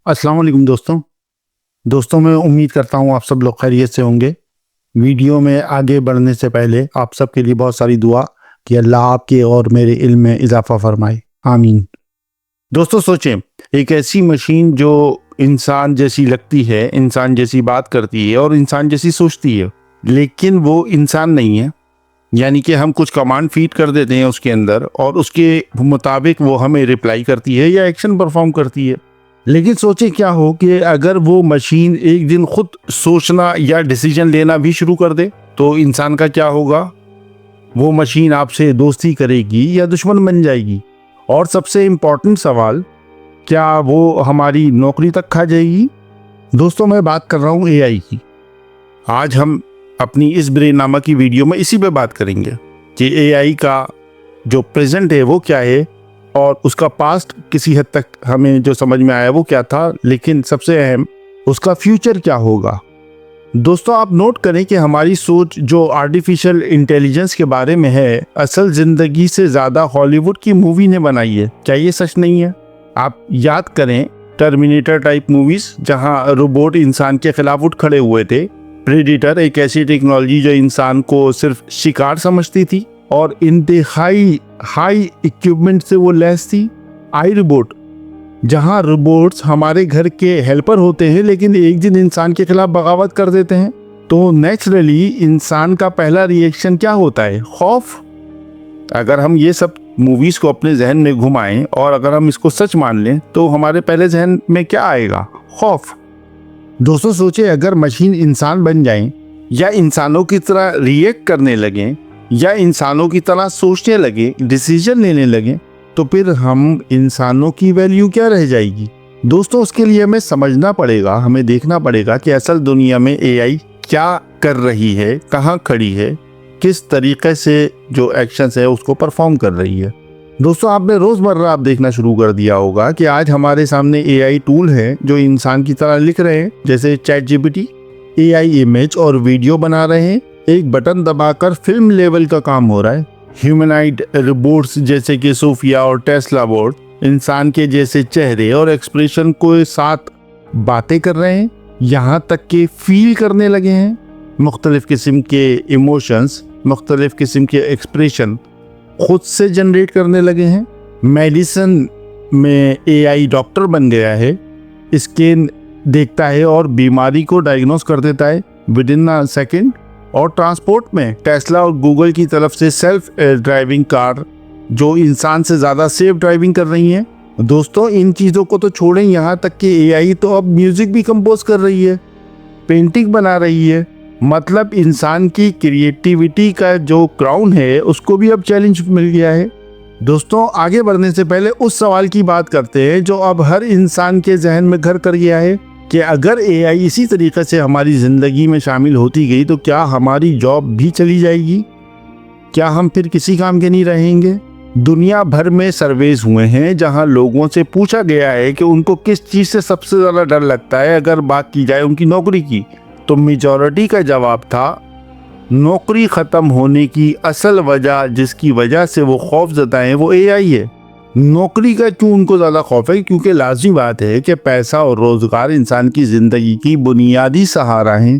अस्सलाम वालेकुम दोस्तों मैं उम्मीद करता हूँ आप सब लोग खैरियत से होंगे। वीडियो में आगे बढ़ने से पहले आप सब के लिए बहुत सारी दुआ कि अल्लाह आपके और मेरे इल्म में इजाफा फरमाए, आमीन। दोस्तों सोचें, एक ऐसी मशीन जो इंसान जैसी लगती है, इंसान जैसी बात करती है और इंसान जैसी सोचती है, लेकिन वो इंसान नहीं है। यानी कि हम कुछ कमांड फीड कर देते हैं उसके अंदर और उसके मुताबिक वो हमें रिप्लाई करती है या एक्शन परफॉर्म करती है। लेकिन सोचे क्या हो कि अगर वो मशीन एक दिन खुद सोचना या डिसीजन लेना भी शुरू कर दे तो इंसान का क्या होगा? वो मशीन आपसे दोस्ती करेगी या दुश्मन बन जाएगी? और सबसे इम्पोर्टेंट सवाल, क्या वो हमारी नौकरी तक खा जाएगी? दोस्तों मैं बात कर रहा हूँ एआई की। आज हम अपनी इस ब्रेननामा की वीडियो में इसी पे बात करेंगे कि एआई का जो प्रेजेंट है वो क्या है और उसका पास्ट किसी हद तक हमें जो समझ में आया वो क्या था, लेकिन सबसे अहम उसका फ्यूचर क्या होगा। दोस्तों आप नोट करें कि हमारी सोच जो आर्टिफिशियल इंटेलिजेंस के बारे में है, असल जिंदगी से ज़्यादा हॉलीवुड की मूवी ने बनाई है। क्या ये सच नहीं है? आप याद करें टर्मिनेटर टाइप मूवीज जहां रोबोट इंसान के खिलाफ उठ खड़े हुए थे। प्रेडिटर एक ऐसी टेक्नोलॉजी जो इंसान को सिर्फ शिकार समझती थी और इंतहाई हाई इक्विपमेंट से वो लैस थी। आई रोबोट, जहां रोबोट्स हमारे घर के हेल्पर होते हैं लेकिन एक दिन इंसान के खिलाफ बगावत कर देते हैं, तो नेचुरली इंसान का पहला रिएक्शन क्या होता है? खौफ। अगर हम ये सब मूवीज को अपने जहन में घुमाएं और अगर हम इसको सच मान लें तो हमारे पहले जहन में क्या आएगा? खौफ। दोस्तों सोचे, अगर मशीन इंसान बन जाए या इंसानों की तरह रिएक्ट करने लगे या इंसानों की तरह सोचने लगे, डिसीजन लेने लगे, तो फिर हम इंसानों की वैल्यू क्या रह जाएगी? दोस्तों उसके लिए हमें समझना पड़ेगा, हमें देखना पड़ेगा कि असल दुनिया में एआई क्या कर रही है, कहाँ खड़ी है, किस तरीके से जो एक्शंस है उसको परफॉर्म कर रही है। दोस्तों आपने रोज़मर्रा आप देखना शुरू कर दिया होगा कि आज हमारे सामने एआई टूल है जो इंसान की तरह लिख रहे हैं, जैसे चैट जीपीटी। एआई इमेज और वीडियो बना रहे हैं, एक बटन दबाकर फिल्म लेवल का काम हो रहा है। ह्यूमनाइड रोबोट्स जैसे कि सोफिया और टेस्ला बोट इंसान के जैसे चेहरे और एक्सप्रेशन को साथ बातें कर रहे हैं, यहाँ तक कि फील करने लगे हैं। मुख्तलिफ किस्म के इमोशंस, मुख्तलिफ किस्म के एक्सप्रेशन खुद से जनरेट करने लगे हैं। मेडिसिन में एआई डॉक्टर बन गया है, स्कैन देखता है और बीमारी को डायग्नोस कर देता है विद इन अ सेकेंड। और ट्रांसपोर्ट में टेस्ला और गूगल की तरफ से सेल्फ ड्राइविंग कार जो इंसान से ज़्यादा सेफ ड्राइविंग कर रही हैं। दोस्तों इन चीज़ों को तो छोड़ें, यहाँ तक कि एआई तो अब म्यूज़िक भी कंपोज कर रही है, पेंटिंग बना रही है। मतलब इंसान की क्रिएटिविटी का जो क्राउन है उसको भी अब चैलेंज मिल गया है। दोस्तों आगे बढ़ने से पहले उस सवाल की बात करते हैं जो अब हर इंसान के जहन में घर कर गया है कि अगर एआई इसी तरीके से हमारी ज़िंदगी में शामिल होती गई तो क्या हमारी जॉब भी चली जाएगी? क्या हम फिर किसी काम के नहीं रहेंगे? दुनिया भर में सर्वेज हुए हैं जहां लोगों से पूछा गया है कि उनको किस चीज़ से सबसे ज़्यादा डर लगता है अगर बात की जाए उनकी नौकरी की, तो मेजॉरिटी का जवाब था नौकरी ख़त्म होने की असल वजह जिसकी वजह से वो खौफ जताएं वो एआई है। नौकरी का क्यों उनको ज़्यादा खौफ है? क्योंकि लाजमी बात है कि पैसा और रोज़गार इंसान की ज़िंदगी की बुनियादी सहारा हैं।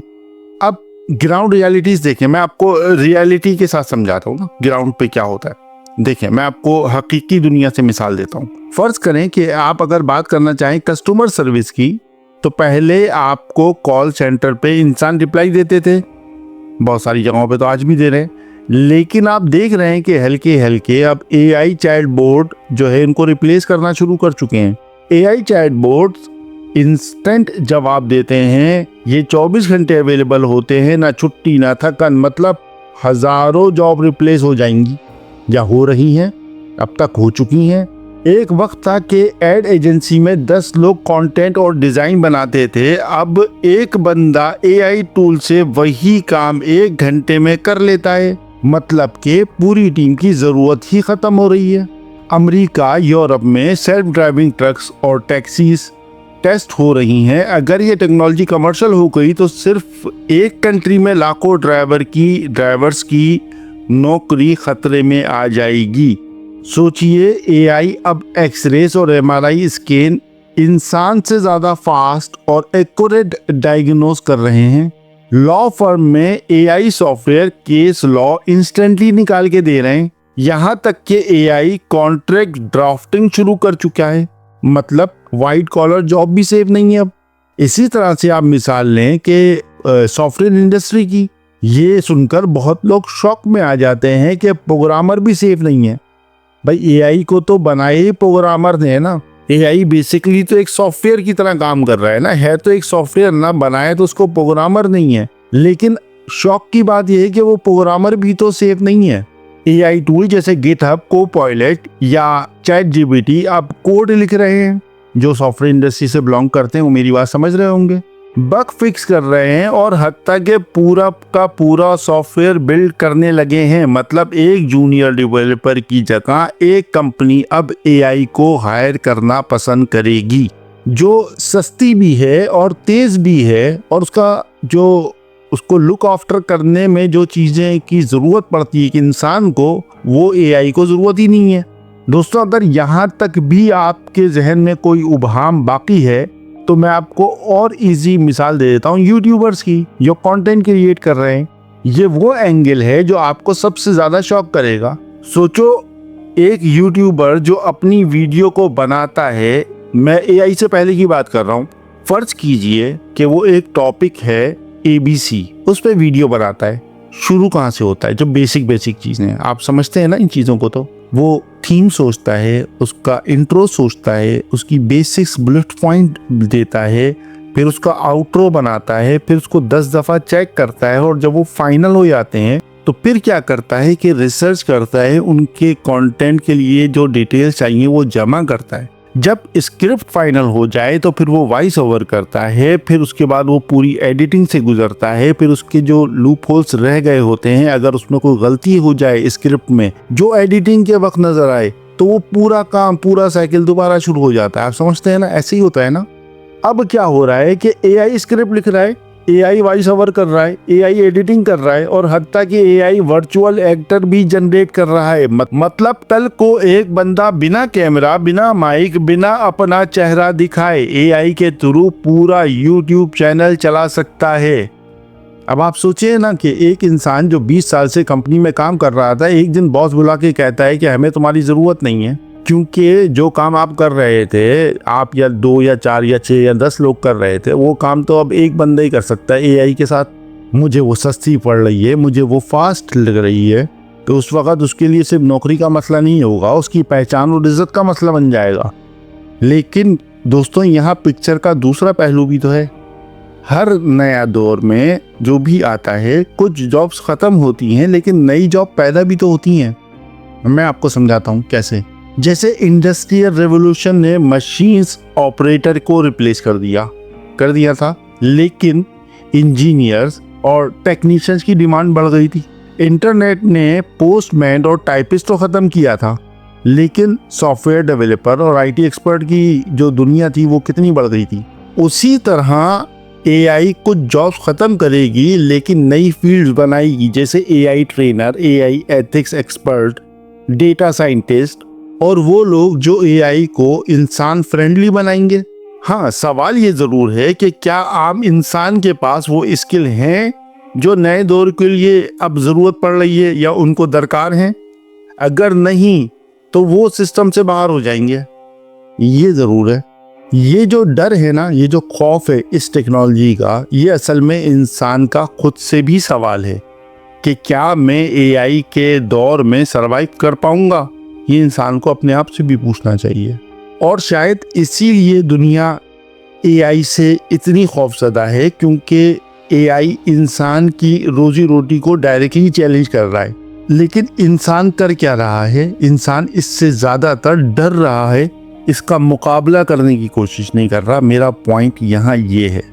अब ग्राउंड रियलिटीज़ देखें, मैं आपको रियलिटी के साथ समझाता हूँ ना ग्राउंड पे क्या होता है। देखें मैं आपको हकीकी दुनिया से मिसाल देता हूँ। फ़र्ज़ करें कि आप अगर बात करना चाहें कस्टमर सर्विस की, तो पहले आपको कॉल सेंटर पे इंसान रिप्लाई देते थे, बहुत सारी जगहों पे तो आज भी दे रहे हैं, लेकिन आप देख रहे हैं कि हल्के हल्के अब एआई चैट बोट जो है इनको रिप्लेस करना शुरू कर चुके हैं। एआई चैट बोट्स इंस्टेंट जवाब देते हैं, ये 24 घंटे अवेलेबल होते हैं, ना छुट्टी ना थकन। मतलब हज़ारों जॉब रिप्लेस हो जाएंगी या हो रही हैं, अब तक हो चुकी हैं। एक वक्त था कि एड एजेंसी में 10 लोग कंटेंट और डिज़ाइन बनाते थे, अब एक बंदा एआई टूल से वही काम 1 घंटे में कर लेता है। मतलब कि पूरी टीम की ज़रूरत ही ख़त्म हो रही है। अमेरिका, यूरोप में सेल्फ ड्राइविंग ट्रक्स और टैक्सीज टेस्ट हो रही हैं। अगर ये टेक्नोलॉजी कमर्शियल हो गई तो सिर्फ एक कंट्री में लाखों ड्राइवर्स की नौकरी खतरे में आ जाएगी। सोचिए एआई अब एक्सरेस और एमआरआई स्कैन इंसान से ज़्यादा फास्ट और एक्यूरेट डायग्नोस कर रहे हैं। लॉ फर्म में AI software case law instantly निकाल के दे रहे हैं। यहाँ तक कि एआई कॉन्ट्रैक्ट ड्राफ्टिंग शुरू कर चुका है। मतलब वाइट कॉलर जॉब भी सेफ नहीं है अब। इसी तरह से आप मिसाल लें कि सॉफ्टवेयर इंडस्ट्री की। ये सुनकर बहुत लोग शॉक में आ जाते हैं कि प्रोग्रामर भी सेफ नहीं है। भाई एआई को तो बनाए ही प्रोग्रामर ने है ना। एआई बेसिकली तो एक सॉफ्टवेयर की तरह काम कर रहा है ना, है तो एक सॉफ्टवेयर ना, बनाए तो उसको प्रोग्रामर नहीं है। लेकिन शॉक की बात यह है कि वो प्रोग्रामर भी तो सेफ नहीं है। एआई टूल जैसे गिटहब, कोपायलट या चैटजीपीटी आप कोड लिख रहे हैं। जो सॉफ्टवेयर इंडस्ट्री से बिलोंग करते हैं वो मेरी बात समझ रहे होंगे। बग फिक्स कर रहे हैं और हत्ता के पूरा का पूरा सॉफ्टवेयर बिल्ड करने लगे हैं। मतलब एक जूनियर डेवलपर की जगह एक कंपनी अब एआई को हायर करना पसंद करेगी, जो सस्ती भी है और तेज भी है, और उसको लुक आफ्टर करने में जो चीजें की जरूरत पड़ती है कि इंसान को, वो एआई को जरूरत ही नहीं है। दोस्तों, अगर यहाँ तक भी आपके जहन में कोई उबहाम बाकी है तो मैं आपको और इजी मिसाल दे देता हूँ यूट्यूबर्स की, जो कंटेंट क्रिएट कर रहे हैं। ये वो एंगल है जो आपको सबसे ज्यादा शॉक करेगा। सोचो, एक यूट्यूबर जो अपनी वीडियो को बनाता है, मैं एआई से पहले की बात कर रहा हूँ। फर्ज कीजिए कि वो एक टॉपिक है ABC, उस पर वीडियो बनाता है। शुरू कहाँ से होता है? जो बेसिक चीजें हैं, आप समझते हैं ना इन चीजों को। तो वो थीम सोचता है, उसका इंट्रो सोचता है, उसकी बेसिक्स बुलेट पॉइंट देता है, फिर उसका आउट्रो बनाता है, फिर उसको 10 दफा चेक करता है, और जब वो फाइनल हो जाते हैं तो फिर क्या करता है कि रिसर्च करता है, उनके कंटेंट के लिए जो डिटेल्स चाहिए वो जमा करता है। जब स्क्रिप्ट फाइनल हो जाए तो फिर वो वॉइस ओवर करता है, फिर उसके बाद वो पूरी एडिटिंग से गुजरता है, फिर उसके जो लूप होल्स रह गए होते हैं, अगर उसमें कोई गलती हो जाए स्क्रिप्ट में जो एडिटिंग के वक्त नजर आए, तो वो पूरा साइकिल दोबारा शुरू हो जाता है। आप समझते हैं ना, ऐसे ही होता है ना। अब क्या हो रहा है कि एआई स्क्रिप्ट लिख रहा है, एआई वॉइस ओवर कर रहा है, एआई एडिटिंग कर रहा है, और हत्ता कि एआई वर्चुअल एक्टर भी जनरेट कर रहा है। मतलब कल को एक बंदा बिना कैमरा, बिना माइक, बिना अपना चेहरा दिखाए एआई के थ्रू पूरा यूट्यूब चैनल चला सकता है। अब आप सोचिए ना कि एक इंसान जो 20 साल से कंपनी में काम कर रहा था, एक दिन बॉस बुला के कहता है कि हमें तुम्हारी जरूरत नहीं है, क्योंकि जो काम आप कर रहे थे, आप या 2 या 4 या 6 या 10 लोग कर रहे थे, वो काम तो अब एक बंदा ही कर सकता है एआई के साथ। मुझे वो सस्ती पड़ रही है, मुझे वो फास्ट लग रही है, तो उस वक्त उसके लिए सिर्फ नौकरी का मसला नहीं होगा, उसकी पहचान और इज्जत का मसला बन जाएगा। लेकिन दोस्तों, यहाँ पिक्चर का दूसरा पहलू भी तो है। हर नया दौर में जो भी आता है, कुछ जॉब्स खत्म होती हैं, लेकिन नई जॉब पैदा भी तो होती हैं। मैं आपको समझाता हूँ कैसे। जैसे इंडस्ट्रियल रेवोल्यूशन ने मशीन्स ऑपरेटर को रिप्लेस कर दिया था, लेकिन इंजीनियर्स और टेक्नीशियंस की डिमांड बढ़ गई थी। इंटरनेट ने पोस्टमैन और टाइपिस्ट तो खत्म किया था, लेकिन सॉफ्टवेयर डेवलपर और आईटी एक्सपर्ट की जो दुनिया थी वो कितनी बढ़ गई थी। उसी तरह एआई कुछ जॉब्स खत्म करेगी, लेकिन नई फील्ड्स बनाएगी, जैसे AI trainer, AI ethics expert, data scientist, और वो लोग जो एआई को इंसान फ्रेंडली बनाएंगे। हाँ, सवाल ये जरूर है कि क्या आम इंसान के पास वो स्किल हैं जो नए दौर के लिए अब जरूरत पड़ रही है या उनको दरकार हैं? अगर नहीं तो वो सिस्टम से बाहर हो जाएंगे। ये जरूर है। ये जो डर है ना, ये जो खौफ है इस टेक्नोलॉजी का, ये असल में इंसान का खुद से भी सवाल है कि क्या मैं एआई के दौर में सरवाइव कर पाऊंगा। ये इंसान को अपने आप से भी पूछना चाहिए। और शायद इसीलिए दुनिया एआई से इतनी खौफजदा है, क्योंकि एआई इंसान की रोजी रोटी को डायरेक्टली चैलेंज कर रहा है। लेकिन इंसान कर क्या रहा है? इंसान इससे ज़्यादातर डर रहा है, इसका मुकाबला करने की कोशिश नहीं कर रहा। मेरा पॉइंट यहाँ ये है।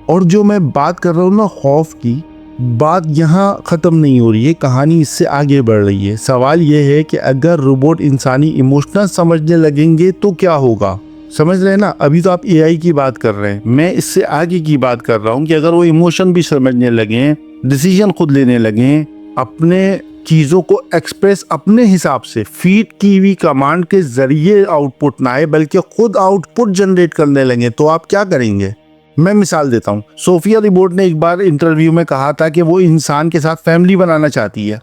और जो मैं बात कर रहा हूँ ना खौफ की, बात यहाँ ख़त्म नहीं हो रही है, कहानी इससे आगे बढ़ रही है। सवाल ये है कि अगर रोबोट इंसानी इमोशनल समझने लगेंगे तो क्या होगा? समझ रहे हैं ना? अभी तो आप एआई की बात कर रहे हैं, मैं इससे आगे की बात कर रहा हूँ कि अगर वो इमोशन भी समझने लगें, डिसीजन खुद लेने लगें, अपने चीज़ों को एक्सप्रेस अपने हिसाब से फीड की हुई कमांड के जरिए आउटपुट ना आए बल्कि खुद आउटपुट जनरेट करने लगे, तो आप क्या करेंगे? मैं मिसाल देता हूँ। सोफिया रिबोट ने एक बार इंटरव्यू में कहा था कि वो इंसान के साथ फैमिली बनाना चाहती है।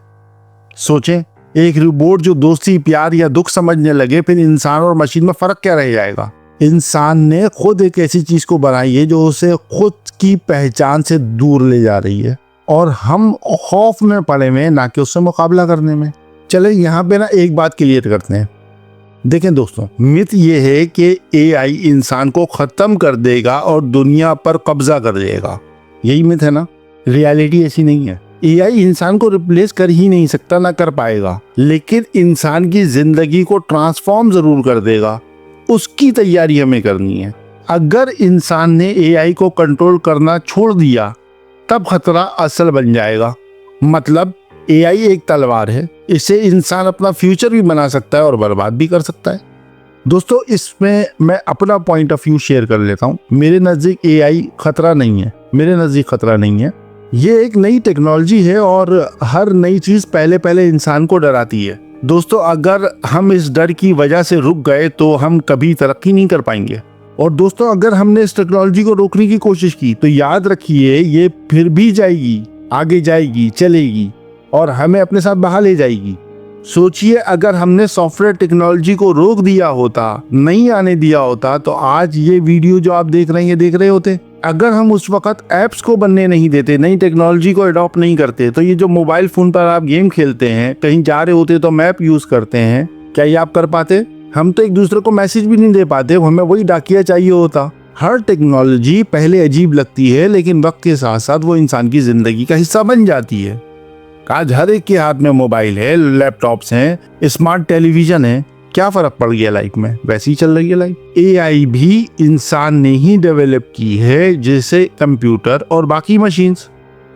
सोचें, एक रिबोट जो दोस्ती, प्यार या दुख समझने लगे, फिर इंसान और मशीन में फर्क क्या रह जाएगा? इंसान ने खुद एक ऐसी चीज को बनाई है जो उसे खुद की पहचान से दूर ले जा रही है और हम खौफ में पड़े हुए ना कि उससे मुकाबला करने में। चले यहाँ पे ना एक बात क्लियर करते हैं। देखें दोस्तों, मिथ ये है कि एआई इंसान को खत्म कर देगा और दुनिया पर कब्जा कर देगा। यही मिथ है ना। रियलिटी ऐसी नहीं है। एआई इंसान को रिप्लेस कर ही नहीं सकता, ना कर पाएगा, लेकिन इंसान की जिंदगी को ट्रांसफॉर्म जरूर कर देगा। उसकी तैयारी हमें करनी है। अगर इंसान ने एआई को कंट्रोल करना छोड़ दिया तब खतरा असल बन जाएगा। मतलब एआई एक तलवार है, इसे इंसान अपना फ्यूचर भी बना सकता है और बर्बाद भी कर सकता है। दोस्तों, इसमें मैं अपना पॉइंट ऑफ व्यू शेयर कर लेता हूँ। मेरे नज़दीक एआई खतरा नहीं है। मेरे नज़दीक खतरा नहीं है। ये एक नई टेक्नोलॉजी है और हर नई चीज़ पहले पहले इंसान को डराती है। दोस्तों, अगर हम इस डर की वजह से रुक गए तो हम कभी तरक्की नहीं कर पाएंगे। और दोस्तों, अगर हमने इस टेक्नोलॉजी को रोकने की कोशिश की तो याद रखिए, ये फिर भी जाएगी, आगे जाएगी, चलेगी और हमें अपने साथ बहा ले जाएगी। सोचिए, अगर हमने सॉफ्टवेयर टेक्नोलॉजी को रोक दिया होता, नहीं आने दिया होता, तो आज ये वीडियो जो आप देख रहे हैं, ये देख रहे होते। अगर हम उस वक्त ऐप्स को बनने नहीं देते, नई टेक्नोलॉजी को अडॉप्ट नहीं करते, तो ये जो मोबाइल फोन पर आप गेम खेलते हैं, कहीं जा रहे होते तो मैप यूज करते हैं, क्या ये आप कर पाते? हम तो एक दूसरे को मैसेज भी नहीं दे पाते, हमें वही डाकिया चाहिए होता। हर टेक्नोलॉजी पहले अजीब लगती है, लेकिन वक्त के साथ साथ वो इंसान की जिंदगी का हिस्सा बन जाती है। आज हर एक के हाथ में मोबाइल है, लैपटॉप्स हैं, स्मार्ट टेलीविजन है। क्या फर्क पड़ गया लाइफ में? वैसी ही चल रही है लाइफ। एआई भी इंसान ने ही डेवलप की है, जैसे कंप्यूटर और बाकी मशीन्स।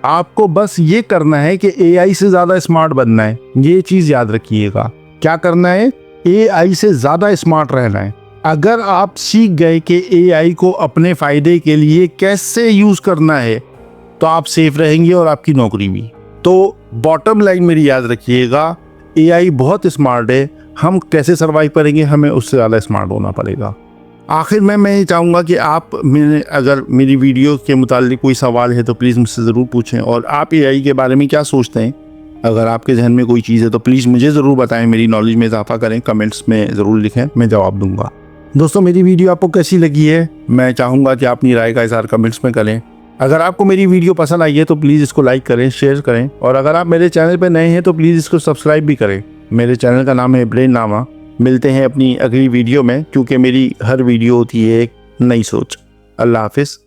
आपको बस ये करना है कि एआई से ज्यादा स्मार्ट बनना है। ये चीज याद रखिएगा। क्या करना है? एआई से ज्यादा स्मार्ट रहना है। अगर आप सीख गए कि एआई को अपने फायदे के लिए कैसे यूज करना है, तो आप सेफ रहेंगे और आपकी नौकरी भी। तो बॉटम लाइन मेरी याद रखिएगा, एआई बहुत स्मार्ट है। हम कैसे सर्वाइव करेंगे? हमें उससे ज़्यादा स्मार्ट होना पड़ेगा। आखिर में मैं ये चाहूँगा कि आप अगर मेरी वीडियो के मुतालिक कोई सवाल है तो प्लीज़ मुझसे ज़रूर पूछें। और आप एआई के बारे में क्या सोचते हैं? अगर आपके जहन में कोई चीज़ है तो प्लीज़ मुझे ज़रूर बताएं, मेरी नॉलेज में इजाफा करें। कमेंट्स में ज़रूर लिखें, मैं जवाब दूंगा। दोस्तों, मेरी वीडियो आपको कैसी लगी है? मैं चाहूँगा कि आप अपनी राय का इज़हार कमेंट्स में करें। अगर आपको मेरी वीडियो पसंद आई है तो प्लीज़ इसको लाइक करें, शेयर करें, और अगर आप मेरे चैनल पर नए हैं तो प्लीज़ इसको सब्सक्राइब भी करें। मेरे चैनल का नाम है ब्रेननामा। मिलते हैं अपनी अगली वीडियो में, क्योंकि मेरी हर वीडियो होती है एक नई सोच। अल्लाह हाफिज़।